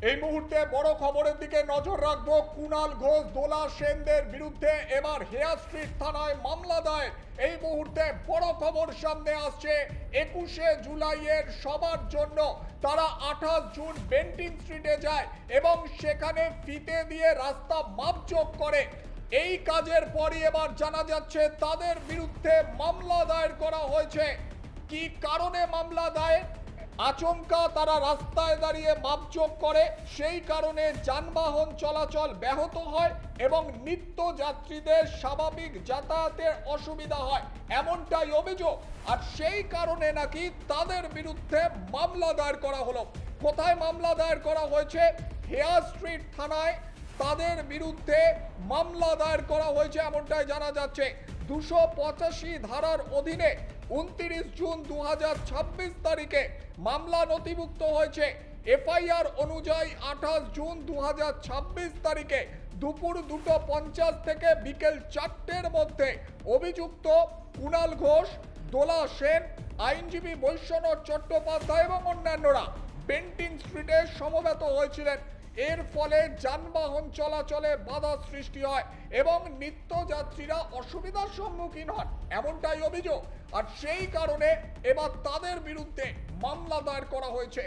এই মুহূর্তে বড় খবরের দিকে নজর রাখবো। কুণাল ঘোষ, দোলা সেনদের বিরুদ্ধে এবার হেয়ার স্ট্রিট থানায় মামলা দায়ের। এই মুহূর্তে বড় খবর সামনে আসছে। 21শে জুলাইয়ের সবার জন্য তারা 28 জুন বেন্টিং স্ট্রিটে যায় এবং সেখানে ফিতে দিয়ে রাস্তা মাপজোক করে। এই কাজের পরই এবার জানা যাচ্ছে তাদের বিরুদ্ধে মামলা দায়ের করা হয়েছে। কি কারণে মামলা দায়ের? আচমকা তারা রাস্তায় দাঁড়িয়ে মাপজোক করে, সেই কারণে যানবাহন চলাচল ব্যাহত হয় এবং নিত্য যাত্রীদের স্বাভাবিক যাতায়াতের অসুবিধা হয়, এমনটাই অভিযোগ। আর সেই কারণে নাকি তাদের বিরুদ্ধে মামলা দায়ের করা হলো। কোথায় মামলা দায়ের করা হয়েছে? হেয়ার স্ট্রিট থানায় তাদের বিরুদ্ধে মামলা দায়ের করা হয়েছে এমনটাই জানা যাচ্ছে। 285 ধারার অধীনে 29 জুন 2026 তারিখে মামলা নথিভুক্ত হয়েছে। এফআইআর অনুযায়ী 28 জুন 2026 তারিখে দুপুর 2:50 থেকে বিকেল 4টের মধ্যে অভিযুক্ত কুণাল ঘোষ, দোলা সেন, আইনজীবী বৈশ্বনাথ চট্টোপাধ্যায় এবং অন্যান্যরা বেন্টিং স্ট্রিটে সমবেত হয়েছিলেন। এর ফলে যানবাহন চলাচলে বাধা সৃষ্টি হয় এবং নিত্যযাত্রীরা অসুবিধার সম্মুখীন হন, এমনটাই অভিযোগ। আর সেই কারণে এবার তাদের বিরুদ্ধে মামলা দায়ের করা হয়েছে।